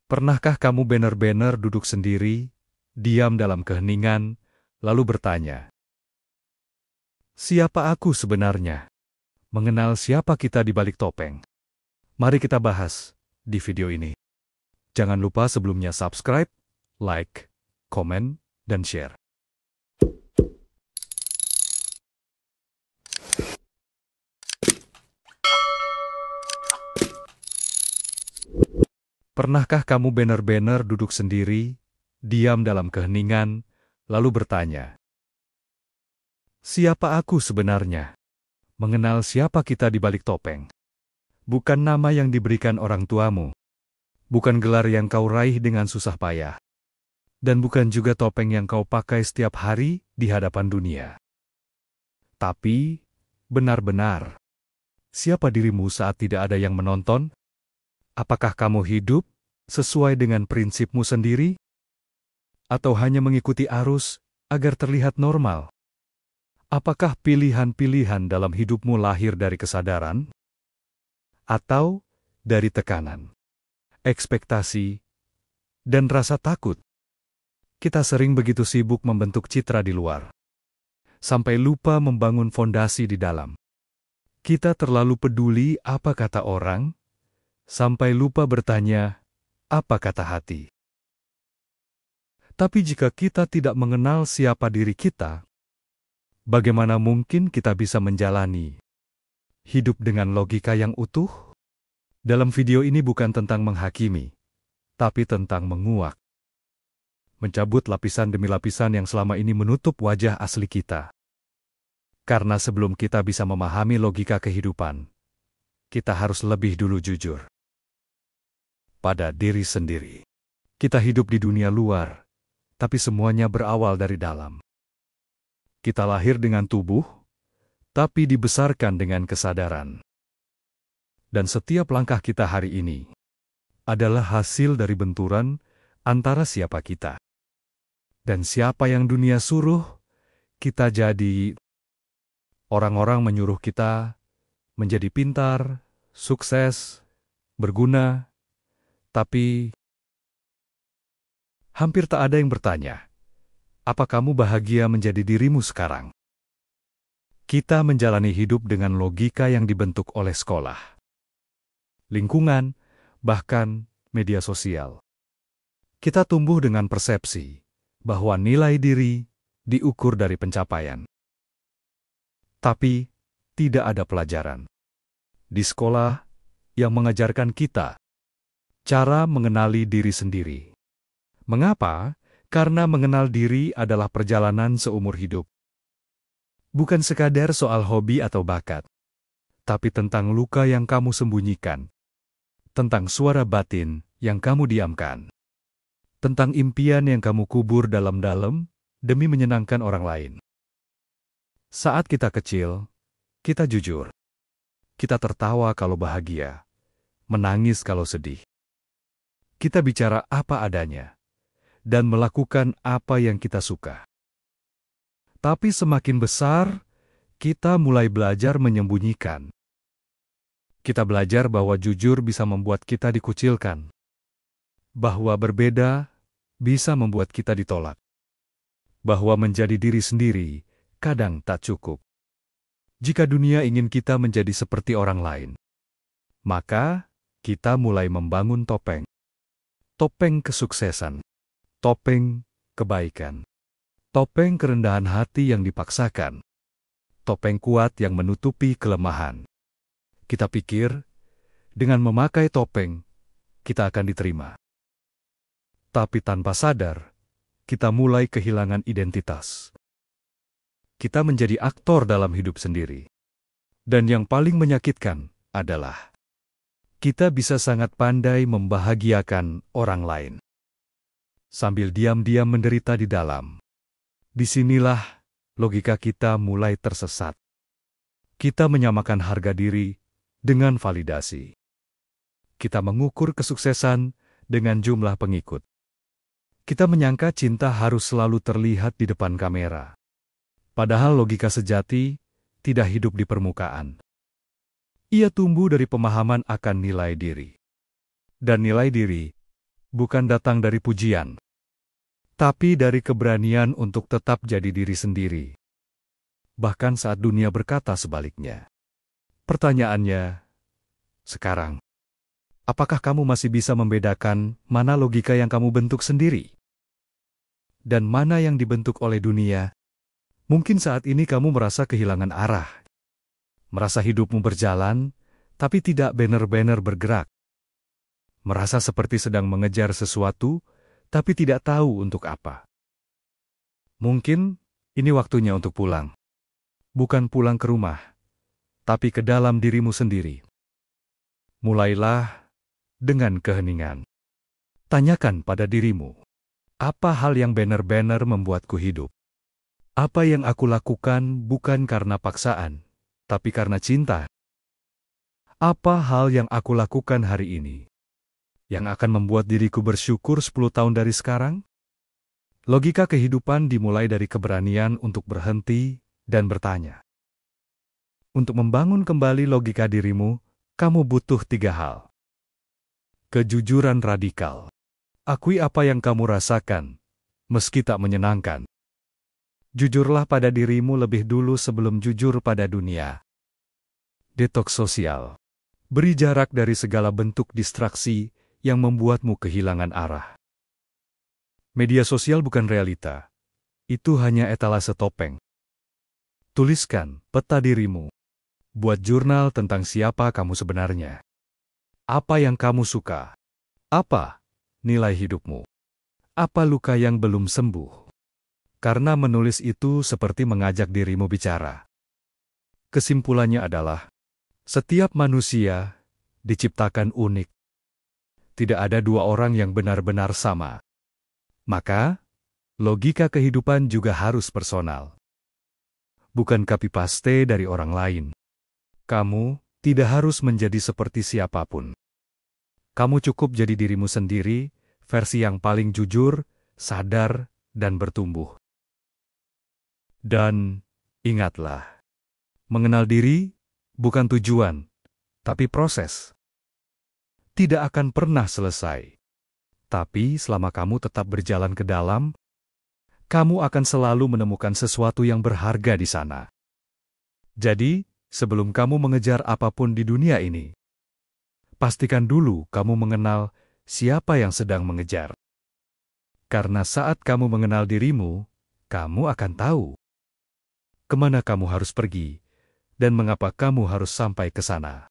Pernahkah kamu benar-benar duduk sendiri, diam dalam keheningan, lalu bertanya, "Siapa aku sebenarnya? Mengenal siapa kita di balik topeng?" Mari kita bahas di video ini. Jangan lupa sebelumnya subscribe, like, komen, dan share. Pernahkah kamu benar-benar duduk sendiri, diam dalam keheningan, lalu bertanya, "Siapa aku sebenarnya? Mengenal siapa kita di balik topeng?" Bukan nama yang diberikan orang tuamu, bukan gelar yang kau raih dengan susah payah, dan bukan juga topeng yang kau pakai setiap hari di hadapan dunia. Tapi, benar-benar, siapa dirimu saat tidak ada yang menonton? Apakah kamu hidup sesuai dengan prinsipmu sendiri? Atau hanya mengikuti arus agar terlihat normal? Apakah pilihan-pilihan dalam hidupmu lahir dari kesadaran? Atau dari tekanan, ekspektasi, dan rasa takut? Kita sering begitu sibuk membentuk citra di luar, sampai lupa membangun fondasi di dalam. Kita terlalu peduli apa kata orang, sampai lupa bertanya, apa kata hati. Tapi jika kita tidak mengenal siapa diri kita, bagaimana mungkin kita bisa menjalani hidup dengan logika yang utuh? Dalam video ini bukan tentang menghakimi, tapi tentang menguak. Mencabut lapisan demi lapisan yang selama ini menutup wajah asli kita. Karena sebelum kita bisa memahami logika kehidupan, kita harus lebih dulu jujur pada diri sendiri. Kita hidup di dunia luar, tapi semuanya berawal dari dalam. Kita lahir dengan tubuh, tapi dibesarkan dengan kesadaran. Dan setiap langkah kita hari ini adalah hasil dari benturan antara siapa kita dan siapa yang dunia suruh kita jadi. Orang-orang menyuruh kita menjadi pintar, sukses, berguna, tapi hampir tak ada yang bertanya, apa kamu bahagia menjadi dirimu sekarang? Kita menjalani hidup dengan logika yang dibentuk oleh sekolah, lingkungan, bahkan media sosial. Kita tumbuh dengan persepsi bahwa nilai diri diukur dari pencapaian. Tapi tidak ada pelajaran di sekolah yang mengajarkan kita cara mengenali diri sendiri. Mengapa? Karena mengenal diri adalah perjalanan seumur hidup. Bukan sekadar soal hobi atau bakat, tapi tentang luka yang kamu sembunyikan, tentang suara batin yang kamu diamkan, tentang impian yang kamu kubur dalam-dalam demi menyenangkan orang lain. Saat kita kecil, kita jujur. Kita tertawa kalau bahagia, menangis kalau sedih. Kita bicara apa adanya, dan melakukan apa yang kita suka. Tapi semakin besar, kita mulai belajar menyembunyikan. Kita belajar bahwa jujur bisa membuat kita dikucilkan, bahwa berbeda bisa membuat kita ditolak, bahwa menjadi diri sendiri kadang tak cukup. Jika dunia ingin kita menjadi seperti orang lain, maka kita mulai membangun topeng. Topeng kesuksesan, topeng kebaikan, topeng kerendahan hati yang dipaksakan, topeng kuat yang menutupi kelemahan. Kita pikir, dengan memakai topeng, kita akan diterima. Tapi tanpa sadar, kita mulai kehilangan identitas. Kita menjadi aktor dalam hidup sendiri. Dan yang paling menyakitkan adalah kita bisa sangat pandai membahagiakan orang lain, sambil diam-diam menderita di dalam. Disinilah logika kita mulai tersesat. Kita menyamakan harga diri dengan validasi. Kita mengukur kesuksesan dengan jumlah pengikut. Kita menyangka cinta harus selalu terlihat di depan kamera. Padahal logika sejati tidak hidup di permukaan. Ia tumbuh dari pemahaman akan nilai diri. Dan nilai diri bukan datang dari pujian, tapi dari keberanian untuk tetap jadi diri sendiri. Bahkan saat dunia berkata sebaliknya. Pertanyaannya, sekarang, apakah kamu masih bisa membedakan mana logika yang kamu bentuk sendiri dan mana yang dibentuk oleh dunia? Mungkin saat ini kamu merasa kehilangan arah, merasa hidupmu berjalan, tapi tidak benar-benar bergerak. Merasa seperti sedang mengejar sesuatu, tapi tidak tahu untuk apa. Mungkin ini waktunya untuk pulang. Bukan pulang ke rumah, tapi ke dalam dirimu sendiri. Mulailah dengan keheningan. Tanyakan pada dirimu, apa hal yang benar-benar membuatku hidup? Apa yang aku lakukan bukan karena paksaan, tapi karena cinta? Apa hal yang aku lakukan hari ini yang akan membuat diriku bersyukur 10 tahun dari sekarang? Logika kehidupan dimulai dari keberanian untuk berhenti dan bertanya. Untuk membangun kembali logika dirimu, kamu butuh 3 hal. Kejujuran radikal. Akui apa yang kamu rasakan, meski tak menyenangkan. Jujurlah pada dirimu lebih dulu sebelum jujur pada dunia. Detoks sosial. Beri jarak dari segala bentuk distraksi yang membuatmu kehilangan arah. Media sosial bukan realita. Itu hanya etalase topeng. Tuliskan peta dirimu. Buat jurnal tentang siapa kamu sebenarnya. Apa yang kamu suka? Apa nilai hidupmu? Apa luka yang belum sembuh? Karena menulis itu seperti mengajak dirimu bicara. Kesimpulannya adalah, setiap manusia diciptakan unik. Tidak ada 2 orang yang benar-benar sama. Maka, logika kehidupan juga harus personal. Bukan copy-paste dari orang lain. Kamu tidak harus menjadi seperti siapapun. Kamu cukup jadi dirimu sendiri, versi yang paling jujur, sadar, dan bertumbuh. Dan ingatlah, mengenal diri bukan tujuan, tapi proses. Tidak akan pernah selesai. Tapi selama kamu tetap berjalan ke dalam, kamu akan selalu menemukan sesuatu yang berharga di sana. Jadi, sebelum kamu mengejar apapun di dunia ini, pastikan dulu kamu mengenal siapa yang sedang mengejar. Karena saat kamu mengenal dirimu, kamu akan tahu kemana kamu harus pergi dan mengapa kamu harus sampai ke sana.